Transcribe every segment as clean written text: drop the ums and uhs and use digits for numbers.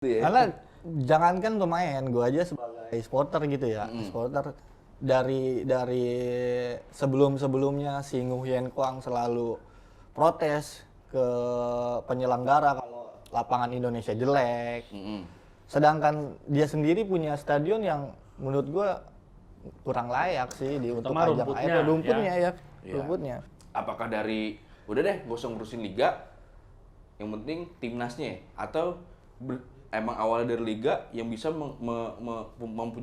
Karena jangankan pemain, gue aja sebagai supporter gitu ya, supporter dari sebelumnya si Nguyen Quang selalu protes ke penyelenggara kalau lapangan Indonesia jelek. Sedangkan dia sendiri punya stadion yang menurut gue kurang layak sih untuk ajang rumputnya ya. Rumputnya. Apakah dari udah deh gak usah ngurusin liga, yang penting timnasnya atau emang awalnya dari liga yang bisa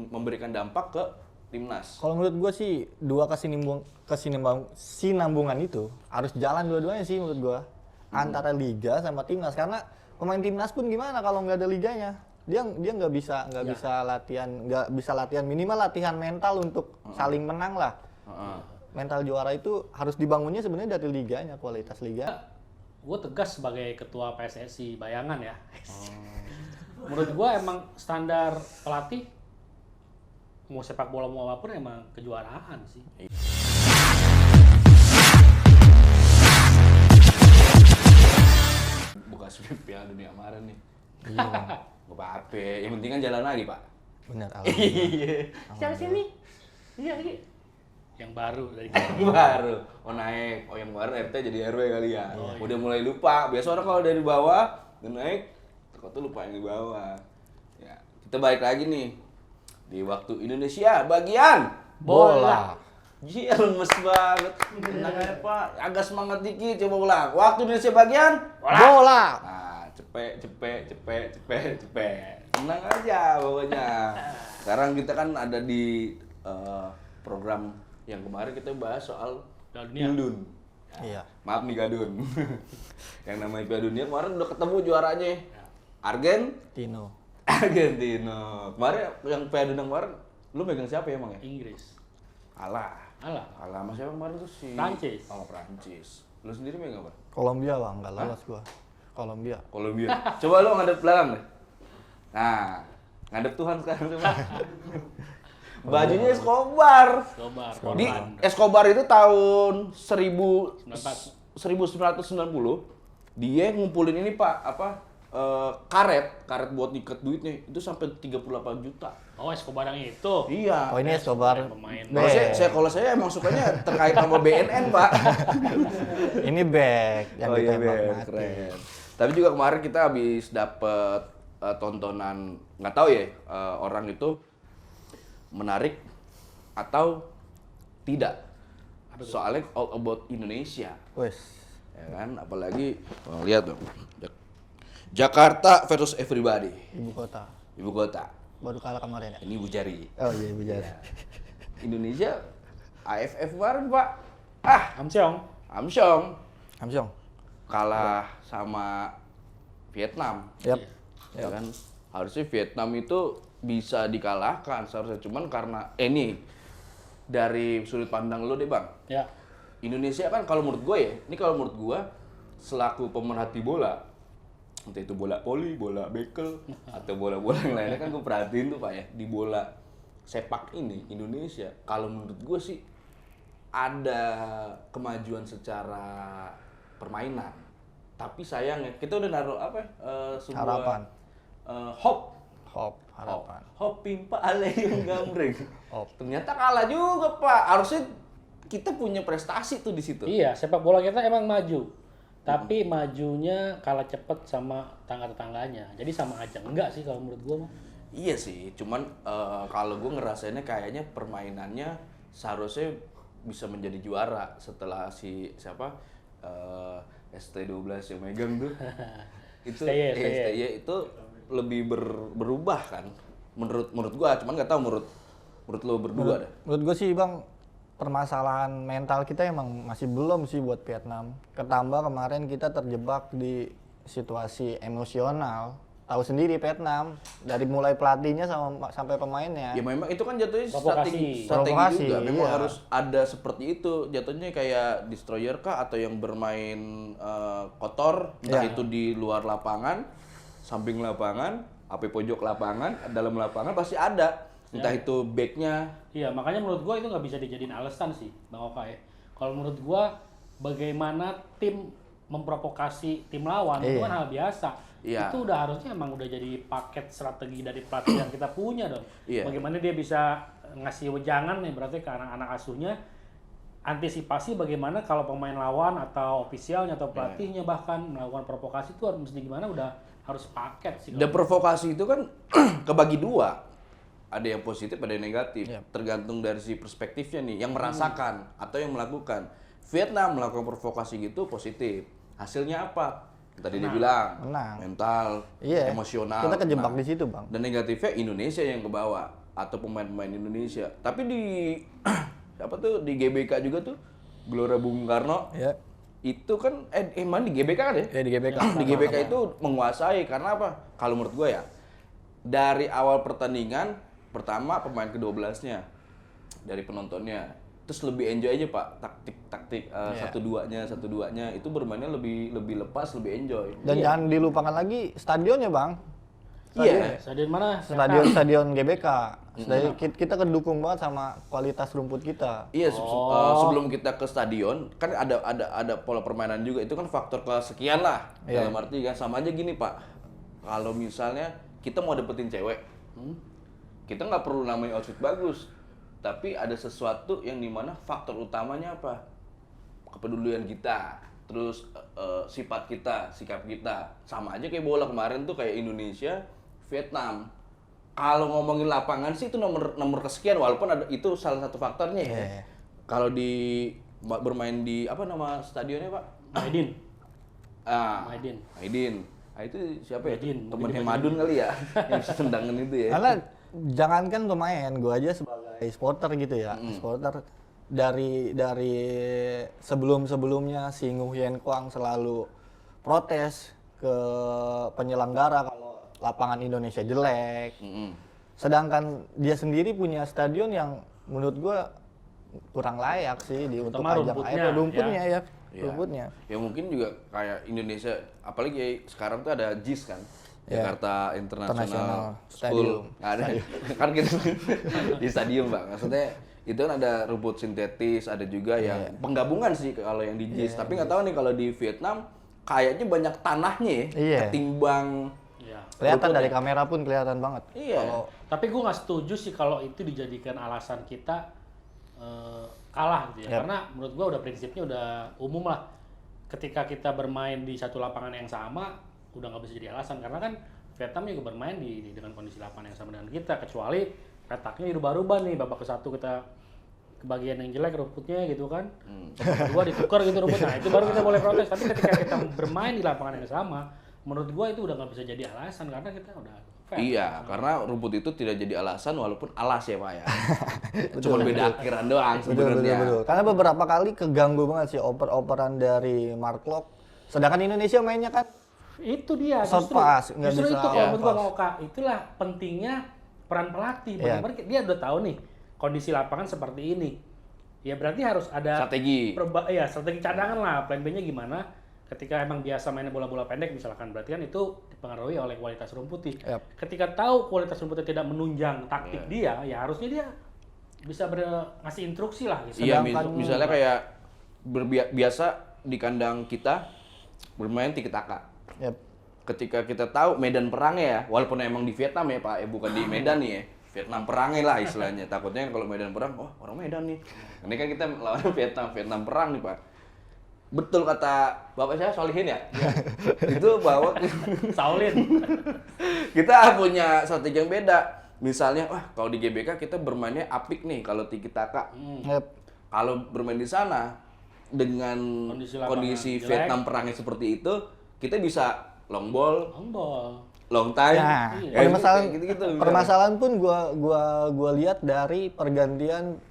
memberikan dampak ke timnas? Kalau menurut gue sih dua kesinambungan itu harus jalan dua-duanya sih menurut gue, antara liga sama timnas. Karena pemain timnas pun gimana kalau nggak ada liganya, dia nggak bisa latihan minimal latihan mental untuk saling menang lah. Mental juara itu harus dibangunnya sebenarnya dari liganya, kualitas liga. Gue tegas sebagai ketua PSSI bayangan ya. Menurut gue emang standar pelatih mau sepak bola mau apapun emang kejuaraan sih. Buka sweep Piala Dunia kemarin nih. Iya. Gak apa-apa, yang penting kan jalan lagi Pak. Benar. Siapa sini? Iya lagi. Yang baru dari Baru. Oh naik. Oh yang kemarin RT jadi RW kali ya. Udah mulai lupa. Biasa orang kalau dari bawah udah naik, kok tuh lupa yang di bawah. Ya, kita balik lagi nih di waktu Indonesia bagian Bola. Iya lemes banget. Tenang aja Pak. Agak semangat dikit coba ulang. Waktu Indonesia bagian Bola. Nah, cepet. Tenang aja pokoknya. Sekarang kita kan ada di program yang kemarin kita bahas soal Pildun. Iya. Maaf nih Gadun. Yang namanya Piala Dunia kemarin udah ketemu juaranya. Argentina. Kemarin yang Piala Dunia kemarin lu megang siapa ya emang ya? Inggris. Kalah sama siapa kemarin tuh si Prancis. Oh, Prancis. Lu sendiri megang apa? Kolombia bang, nggak lolos gua. Kolombia. Coba lu ngadep belakang deh. Nah, ngadep Tuhan sekarang coba. Bajunya Escobar. Di Escobar itu tahun 1990 dia ngumpulin ini Pak, karet buat niket duitnya itu sampai 38 juta. Oh, Escobar yang itu. Iya. Oh ini Escobar. Pemain. Kalau saya emang sukanya terkait sama BNN, Pak. Ini back yang ditembak mati. Keren. Tapi juga kemarin kita habis dapet tontonan, nggak tahu ya orang itu menarik atau tidak. Soalnya all about Indonesia. Wes. Ya kan, apalagi lihat dong. Jakarta versus everybody. Ibu kota. Baru kalah kemarin ya. Ini Bu Jari. Oh iya Ibu Jari. Indonesia AFF kemarin, Pak. Amsyong. Kalah sama Vietnam. Yap. Ya kan, harusnya Vietnam itu bisa dikalahkan seharusnya, cuman karena ini dari sudut pandang lo deh Bang. Ya. Indonesia kan kalau menurut gue ya, ini kalau menurut gue selaku pemerhati bola, entah itu bola voli, bola bekel, atau bola-bola yang lainnya kan gue perhatiin tuh Pak ya, di bola sepak ini Indonesia kalau menurut gue sih ada kemajuan secara permainan. Tapi sayangnya kita udah naruh sebuah Harapan. Harapan. Hop pimpa ale yang gambreng. Hop. Ternyata kalah juga, Pak. Harusnya kita punya prestasi tuh di situ. Iya, sepak bola kita emang maju. Tapi majunya kalah cepet sama tetangga-tetangganya. Jadi sama aja. Enggak sih kalau menurut gua mah. Iya sih, cuman kalau gue ngerasainnya kayaknya permainannya seharusnya bisa menjadi juara setelah si siapa ST12 yang megang tuh. Itu STY itu lebih berubah kan menurut gua, cuman nggak tahu menurut lo berdua dah. Menurut gue sih Bang, permasalahan mental kita emang masih belum sih buat Vietnam. Ketambah kemarin kita terjebak di situasi emosional. Tahu sendiri Vietnam, dari mulai pelatihnya sampai pemainnya. Ya memang itu kan jatuhnya strategi Provokasi, juga. Memang iya. harus ada seperti itu. Jatuhnya kayak destroyer kah atau yang bermain kotor, entah itu di luar lapangan, samping lapangan, pojok lapangan, dalam lapangan pasti ada. Entah itu backnya. Iya, makanya menurut gua itu nggak bisa dijadiin alasan sih, Bang Oka ya. Kalau menurut gua bagaimana tim memprovokasi tim lawan itu kan hal biasa. Iya. Itu udah harusnya emang udah jadi paket strategi dari pelatih yang kita punya dong. Iya. Bagaimana dia bisa ngasih wejangan nih berarti ke anak-anak asuhnya, antisipasi bagaimana kalau pemain lawan atau ofisialnya atau pelatihnya bahkan melakukan provokasi itu harus mesti gimana, udah harus paket sih. Dan provokasi itu kan kebagi dua. Ada yang positif, ada yang negatif. Tergantung dari si perspektifnya nih, yang merasakan atau yang melakukan. Vietnam melakukan provokasi gitu positif. Hasilnya apa? Tadi dia bilang, Menang. mental, Iya. emosional. Kita kejebak Nah, di situ, Bang. dan negatifnya Indonesia yang ke bawah atau pemain-pemain Indonesia. Tapi di apa tuh di GBK juga tuh Gelora Bung Karno Ya. itu kan emang di GBK kan ya? Ya di GBK. Di GBK itu menguasai karena apa? Kalau menurut gue ya dari awal pertandingan pertama pemain ke-12-nya dari penontonnya terus lebih enjoy aja Pak taktik satu duanya itu bermainnya lebih lepas lebih enjoy. Dan jangan dilupakan lagi stadionnya, Bang. Iya. Stadion mana? Stadion GBK. Kita kedukung banget sama kualitas rumput kita. Iya, sebelum kita ke stadion kan ada pola permainan juga itu kan faktor kesekian lah. Dalam arti kan sama aja gini Pak. Kalau misalnya kita mau dapetin cewek, kita nggak perlu namanya outfit bagus, tapi ada sesuatu yang dimana faktor utamanya apa? Kepedulian kita, terus sifat kita, sikap kita. Sama aja kayak bola kemarin tuh kayak Indonesia, Vietnam. Kalau ngomongin lapangan sih itu nomor kesekian walaupun ada itu salah satu faktornya ya. Iya. Kalau bermain di apa nama stadionnya Pak? Maidin. Maidin. Ah itu siapa ya? Maidin. Temennya Madun kali ya yang bisa tendangan itu ya. Karena jangankan pemain, gue aja sebagai supporter gitu ya, supporter dari sebelumnya si Nguyen Hien Quang selalu protes ke penyelenggara kalau lapangan Indonesia jelek. Sedangkan dia sendiri punya stadion yang menurut gue kurang layak sih untuk ajang rumputnya ya. Rumputnya. Ya mungkin juga kayak Indonesia, apalagi sekarang tuh ada JIS kan, Jakarta International School. Nah, ada kan kita di stadium Bang. Maksudnya itu kan ada rumput sintetis, ada juga yang penggabungan sih kalau yang di JIS. Tapi nggak tahu nih kalau di Vietnam kayaknya banyak tanahnya ya, ketimbang. Kelihatan dari kamera pun kelihatan banget. Iya. Tapi gue nggak setuju sih kalau itu dijadikan alasan kita kalah gitu ya. Karena menurut gue udah prinsipnya udah umum lah. Ketika kita bermain di satu lapangan yang sama, udah nggak bisa jadi alasan. Karena kan Vietnam juga bermain dengan kondisi lapangan yang sama dengan kita. Kecuali petaknya dirubah-rubah nih. Babak ke-1 kita ke bagian yang jelek rumputnya gitu kan. Babak kedua ditukar gitu rumputnya. Nah, itu baru kita boleh protes. Tapi ketika kita bermain di lapangan yang sama, menurut gua itu udah nggak bisa jadi alasan karena kita udah fair. Iya, karena rumput itu tidak jadi alasan walaupun alas ya Pak ya. Cuma beda akhiran doang sebenarnya. Betul. Karena beberapa kali keganggu banget sih oper-operan dari Mark Locke. Sedangkan Indonesia mainnya kan itu dia short pass, nggak justru bisa itu kalau menurut gua pass. Ngoka, itulah pentingnya peran pelatih. Bagaimana dia udah tahu nih kondisi lapangan seperti ini. Ya berarti harus ada Strategi. Strategi cadangan lah. Plan B-nya gimana? Ketika emang biasa mainnya bola-bola pendek misalkan, berarti kan itu dipengaruhi oleh kualitas rumputnya. Ketika tahu kualitas rumputnya tidak menunjang taktik dia, ya harusnya dia bisa ngasih instruksi lah. Gitu. Iya, misalnya kayak biasa di kandang kita bermain tiki taka. Ketika kita tahu medan perangnya ya, walaupun emang di Vietnam ya Pak, bukan di Medan nih ya. Vietnam perangnya lah istilahnya. Takutnya kalau Medan perang, orang Medan nih. Ini kan kita lawan Vietnam perang nih Pak. Betul kata Bapak saya Solihin ya? Itu bahwa Saulin. kita punya strategi yang beda. Misalnya, kalau di GBK kita bermainnya apik nih kalau tiki taka. Kalau bermain di sana dengan kondisi Vietnam perangnya seperti itu, kita bisa long ball, long time. Nah, permasalahan pun gua lihat dari pergantian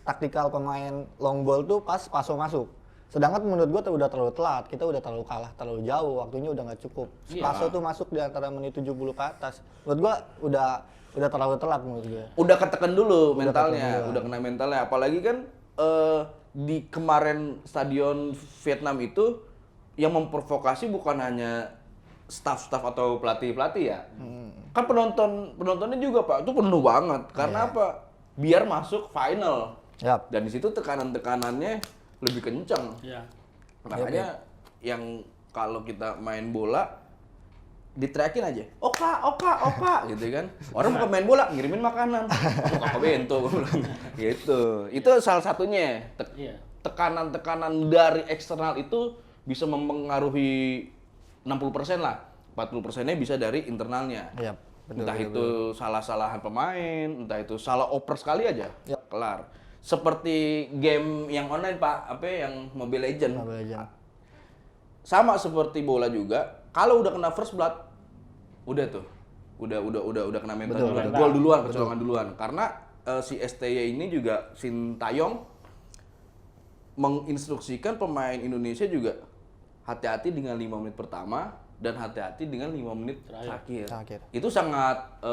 taktikal pemain long ball tuh pas Paso masuk. Sedangkan menurut gua udah terlalu telat, kita udah terlalu kalah, terlalu jauh, waktunya udah nggak cukup. Paso tuh masuk di antara menit 70 ke atas. Menurut gua udah terlalu telat menurut gua. Udah ketekan dulu mentalnya, udah kena mentalnya. Apalagi kan di kemarin stadion Vietnam itu yang memprovokasi bukan hanya staff-staff atau pelatih-pelatih ya. Kan penontonnya juga Pak, itu penuh banget. Karena apa? Biar masuk final. Dan di situ tekanan-tekanannya lebih kencang. Makanya yang kalau kita main bola diteriakin aja, oka, gitu kan. Orang mau main bola, ngirimin makanan, oka bento, gua bilang. Gitu. Itu salah satunya. Iya. Tekanan-tekanan dari eksternal itu bisa mempengaruhi 60% lah. 40%-nya bisa dari internalnya. Iya, betul, Entah betul, itu salah-salahan pemain, entah itu salah oper sekali aja, kelar. Seperti game yang online Pak, yang Mobile Legends. Mobile Legends. Sama seperti bola juga, kalau udah kena first blood, udah tuh, udah kena mental, Betul, udah betul. gol duluan, kecolongan duluan. Karena si STY ini juga Sintayong menginstruksikan pemain Indonesia juga hati-hati dengan 5 menit pertama dan hati-hati dengan 5 menit terakhir. Itu sangat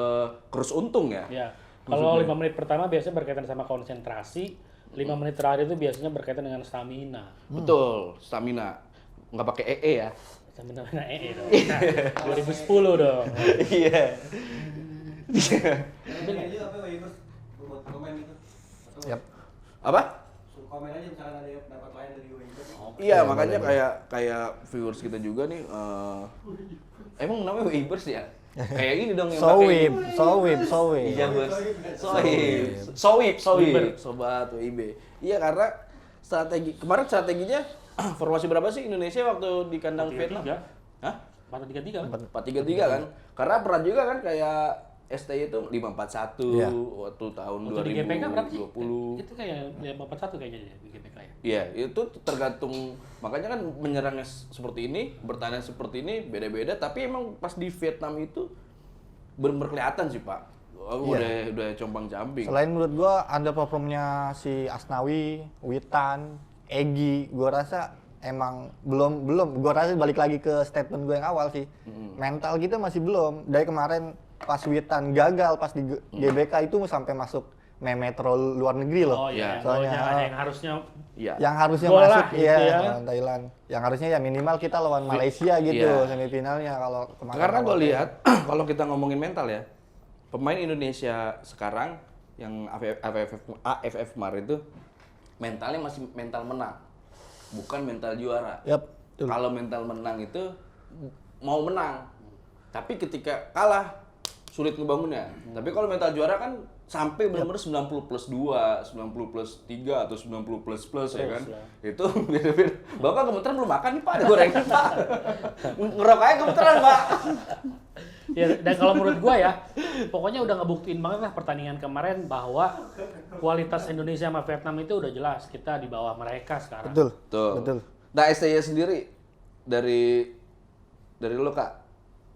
krus untung ya. Ya. Kalau 5 menit pertama biasanya berkaitan sama konsentrasi, 5 menit terakhir itu biasanya berkaitan dengan stamina. Betul, stamina. Nggak pakai EE ya. Stamina dong. Nah, 2010 dong. Iya. Komen aja apa waivers buat komen itu. Yap. Apa? Komen aja misalkan ada yang dapat lain dari waivers. Iya, makanya kayak viewers kita juga nih emang namanya Weibers ya? Kayak ini dong yang Sowip. Iya, Bos. Sowip. Sobat WIB. Iya, karena strateginya formasi berapa sih Indonesia waktu di kandang 4-3-3. Vietnam? Hah? 4-3-3 kan? 4-3-3 kan? Karena pernah juga kan kayak STY itu 5-4-1 Iya. waktu tahun Untuk di GPK berapa sih? 2020. Itu kayak 5-4-1 kayaknya di GPK ya. Iya, itu tergantung, makanya kan menyerangnya seperti ini, bertahan seperti ini, beda-beda. Tapi emang pas di Vietnam itu benar-benar kelihatan sih Pak. Udah compang-camping. Selain menurut gua underperformnya si Asnawi, Witan, Egy, gua rasa emang belum gua rasa balik lagi ke statement gue yang awal sih. Mental kita masih belum. Dari kemarin pas Witan gagal pas di GBK itu sampai masuk metro luar negeri loh. Oh iya, Soalnya ada yang harusnya Iya. yang harusnya Gol lah, masuk gitu ya ya. lawan Thailand. Yang harusnya ya minimal kita lawan Malaysia gitu Iya. semifinalnya kalau kemarin. Karena gue lawan- lihat kalau kita ngomongin mental ya, pemain Indonesia sekarang yang AFF kemarin itu mentalnya masih mental menang, bukan mental juara. Yap, betul. Kalau mental menang itu mau menang, tapi ketika kalah sulit ngebangunnya. Tapi kalau mental juara kan sampai benar-benar 90 plus 2, 90 plus 3 atau 90 plus plus ya kan. Itu beda-beda. Bapak gemeteran belum makan nih Pak, ada gorengan Pak. Ngerokok aja gemeteran Pak. ya, dan kalau menurut gua ya, pokoknya udah ngebuktiin banget lah pertandingan kemarin bahwa kualitas Indonesia sama Vietnam itu udah jelas kita di bawah mereka sekarang. Betul. Betul. Betul. Nah, STY sendiri dari lo Kak,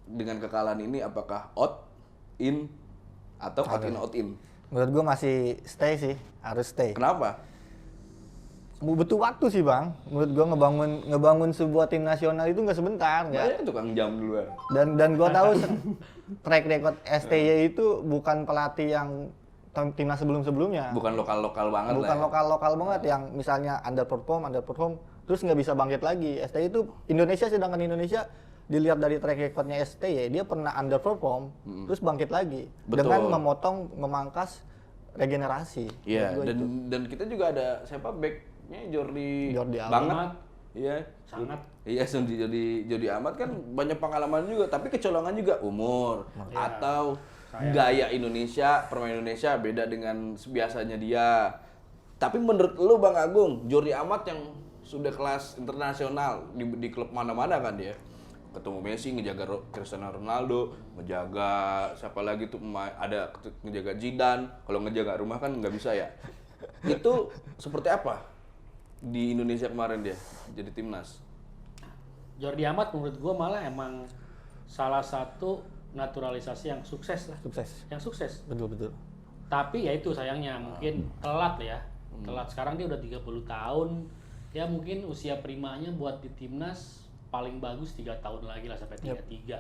dengan kekalahan ini apakah out, in, atau out in? Menurut gua masih stay sih, harus stay. Kenapa? Butuh waktu sih bang. Menurut gua ngebangun sebuah tim nasional itu nggak sebentar, nggak. Banyak tukang jam duluan. Dan gua tahu track record STY itu bukan pelatih yang timnas sebelumnya. Bukan lokal-lokal banget Bukan lah. Ya. lokal banget yang misalnya underperform terus nggak bisa bangkit lagi. STY itu Indonesia, sedangkan Indonesia dilihat dari track recordnya STY, dia pernah underperform terus bangkit lagi. Betul. Dengan memangkas regenerasi. Iya, Menurut gua itu. dan kita juga ada siapa backnya Jordi Amat. banget. Iya, Sangat. Iya, Jordi Amat kan banyak pengalaman juga, tapi kecolongan juga umur atau gaya Indonesia, permainan Indonesia beda dengan biasanya dia. Tapi menurut lu Bang Agung, Jordi Amat yang sudah kelas internasional di klub mana-mana kan dia. Ketemu Messi, ngejaga Cristiano Ronaldo, ngejaga siapa lagi tuh ada ngejaga Zidane. Kalau ngejaga rumah kan nggak bisa ya. Itu seperti apa di Indonesia kemarin dia jadi timnas? Jordi Amat menurut gua malah emang salah satu naturalisasi yang sukses lah. Sukses. Yang sukses. Betul. Tapi ya itu sayangnya mungkin telat ya. Telat, sekarang dia udah 30 tahun. Ya mungkin usia primanya buat di timnas paling bagus 3 tahun lagi lah sampai 33.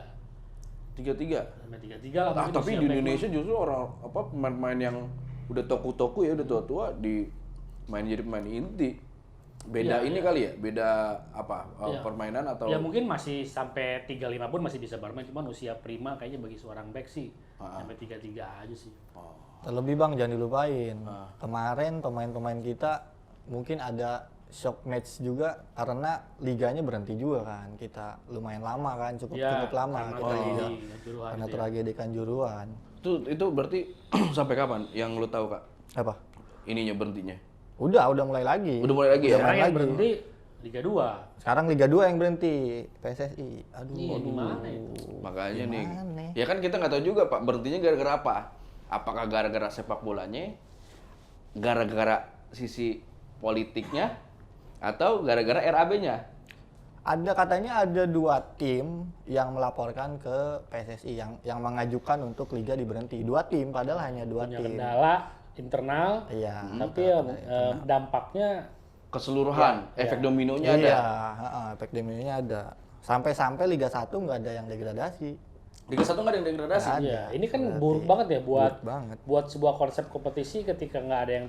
33. Sampai 33 lah mungkin Tapi usia di back Indonesia justru orang pemain-pemain yang udah toku-toku ya udah tua-tua jadi pemain inti. Beda Iya, ini iya. kali ya, beda apa Iya. permainan atau Ya mungkin masih sampai 35 pun masih bisa bermain, cuman usia prima kayaknya bagi seorang back sih sampai 33 aja sih. Terlebih bang, jangan dilupain. Kemarin pemain-pemain kita mungkin ada shock match juga karena liganya berhenti juga kan. Kita lumayan lama kan, cukup lama karena kita liga. Juruhan Karena itu ya. tragedi Kanjuruhan. Itu berarti sampai kapan yang lu tahu, Kak? Apa? Ininya berhentinya. Udah mulai lagi. Udah mulai lagi ya? Sekarang yang lagi. berhenti Liga 2. Sekarang Liga 2 yang berhenti, PSSI. Aduh. Iya, gimana itu? Makanya Gimana? nih. Ya kan kita nggak tahu juga, Pak, berhentinya gara-gara apa? Apakah gara-gara sepak bolanya? Gara-gara sisi politiknya? Atau gara-gara RAB-nya? Ada katanya ada 2 tim yang melaporkan ke PSSI yang mengajukan untuk liga diberhenti. 2 tim padahal hanya 2 Punya tim. kendala internal, Iya. tapi ya, dampaknya Keseluruhan, efek dominonya ada. Iya, efek dominonya ada. Sampai Liga 1 nggak ada yang degradasi. Liga 1 nggak ada yang degradasi. Nggak ada. ya ini kan buruk banget ya buat Buruk banget. buat sebuah konsep kompetisi ketika nggak ada yang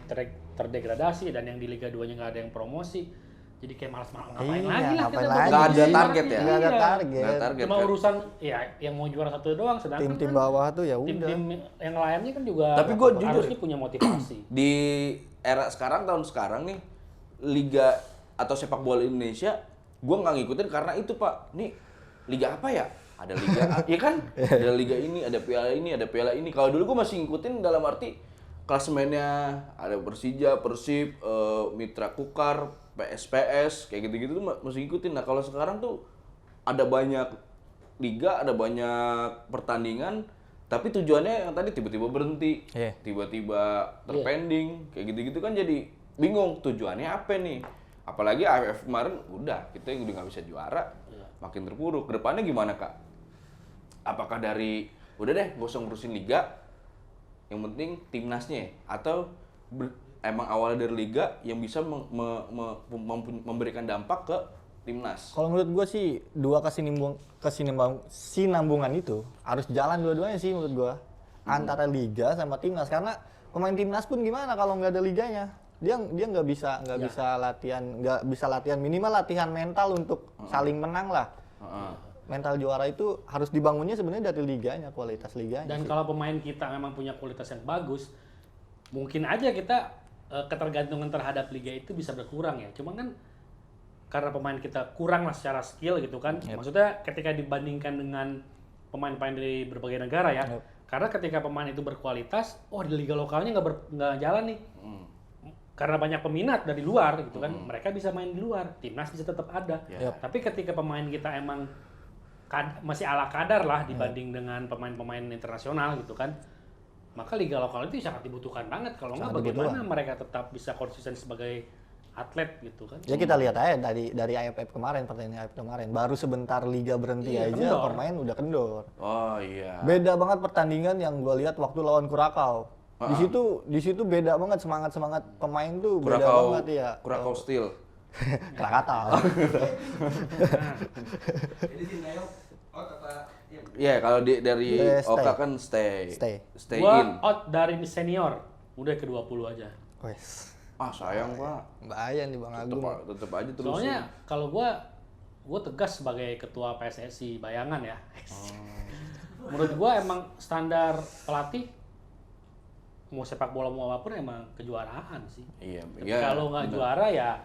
terdegradasi dan yang di Liga 2-nya nggak ada yang promosi. Jadi kayak malas-malas ngapain Iya, lagi lah ngapain kita lagi. berkompetisi Nggak ada lagi. target ya? Nggak ada Iya. target. Nggak target Cuma kan? urusan ya yang mau juara satu doang, sedangkan Tim-tim kan bawah tuh ya udah. tim-tim yang lainnya kan juga Tapi gua jujur harusnya punya motivasi. Di era sekarang, tahun sekarang nih, liga atau sepak bola Indonesia, gua nggak ngikutin karena itu, Pak. Nih, liga apa ya? Ada liga, ya kan? Ada liga ini, ada piala ini, ada piala ini. Kalau dulu gua masih ngikutin dalam arti klasemennya, ada Persija, Persib, Mitra Kukar, PSPS, kayak gitu-gitu tuh masih ngikutin. Nah, kalau sekarang tuh ada banyak liga, ada banyak pertandingan, tapi tujuannya yang tadi tiba-tiba berhenti, Iya. tiba-tiba terpending, kayak gitu-gitu kan jadi bingung tujuannya apa nih. Apalagi AFF kemarin udah kita udah nggak bisa juara, makin terpuruk. Kedepannya gimana, Kak? Apakah dari udah deh gak usah ngurusin liga, yang penting timnasnya, atau emang awalnya dari liga yang bisa memberikan dampak ke timnas? Kalau menurut gue sih 2 kesinambungan itu harus jalan dua-duanya sih menurut gue. Antara liga sama timnas, karena pemain timnas pun gimana kalau nggak ada liganya? Dia nggak bisa latihan, minimal latihan mental untuk saling menang lah. Mental juara itu harus dibangunnya sebenarnya dari liganya, kualitas liganya. Dan sih. kalau pemain kita memang punya kualitas yang bagus, mungkin aja kita ketergantungan terhadap liga itu bisa berkurang ya. Cuma kan karena pemain kita kurang lah secara skill gitu kan. Maksudnya ketika dibandingkan dengan pemain-pemain dari berbagai negara ya. Karena ketika pemain itu berkualitas, di liga lokalnya nggak jalan nih. Karena banyak peminat dari luar gitu kan, mereka bisa main di luar, timnas bisa tetap ada. Tapi ketika pemain kita emang masih ala kadar lah dibanding dengan pemain-pemain internasional gitu kan, maka liga lokal itu sangat dibutuhkan banget. Kalau nggak bagaimana mereka tetap bisa konsisten sebagai atlet gitu kan? Ya kita lihat aja dari AFF kemarin, pertandingan AFF kemarin, baru sebentar liga berhenti aja kendor. pemain udah kendor. Oh iya. Beda banget pertandingan yang gue lihat waktu lawan Kurakau. Di situ beda banget semangat pemain tuh beda banget ya. Kurakau Steel. Krakatau. Jadi si Neo, kata Iya, kalau dari Stay. Oka kan stay Gua in. out dari senior, udah ke 20 aja. Wes. Ah sayang, Pak. Bahaya nih Bang Agung. Tetep aja terus. Soalnya kalau gua tegas sebagai ketua PSSI, bayangan ya. Menurut gua emang standar pelatih mau sepak bola mau apapun emang kejuaraan sih. Iya. Kalau nggak juara ya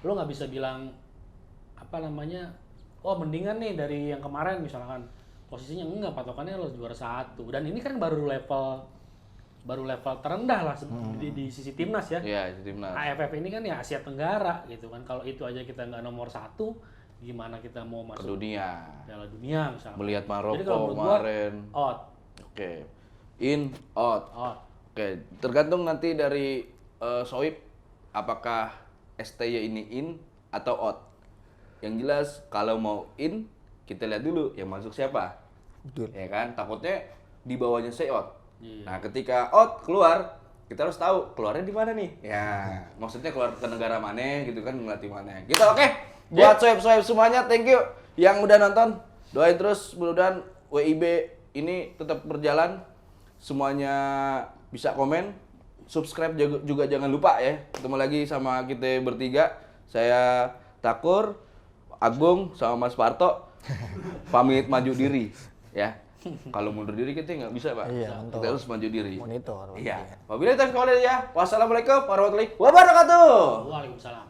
lo nggak bisa bilang apa namanya, mendingan nih dari yang kemarin misalkan posisinya enggak, patokannya lo juara 1. Dan ini kan baru level terendah lah di sisi timnas ya. Iya, di timnas. AFF ini kan ya Asia Tenggara gitu kan. Kalau itu aja kita nggak nomor 1, gimana kita mau Ke masuk dunia. Piala Dunia misalnya. Melihat Jadi kalau Maroko menurut gua, kemarin. out. Oke. In, out. Oke, tergantung nanti dari Soib apakah STY ini in atau out. Yang jelas kalau mau in, kita lihat dulu yang masuk siapa. Betul. Ya kan? Takutnya di bawahnya say out. Iya. Nah, ketika out keluar, kita harus tahu keluarnya di mana nih. Ya, maksudnya keluar ke negara mana gitu kan, ngelatih mana. Gitu, oke. Buat Soib semuanya, thank you yang udah nonton. Doain terus mudah-mudahan WIB ini tetap berjalan. Semuanya bisa komen, subscribe juga jangan lupa ya. Ketemu lagi sama kita bertiga. Saya Takur, Agung sama Mas Parto. Pamit maju diri ya. Kalau mundur diri kita nggak bisa, Pak. Iya, Kita harus maju diri. Monitor. Iya. Wabillahi taufiq wal hidayah. Wassalamualaikum warahmatullahi wabarakatuh. Waalaikumsalam.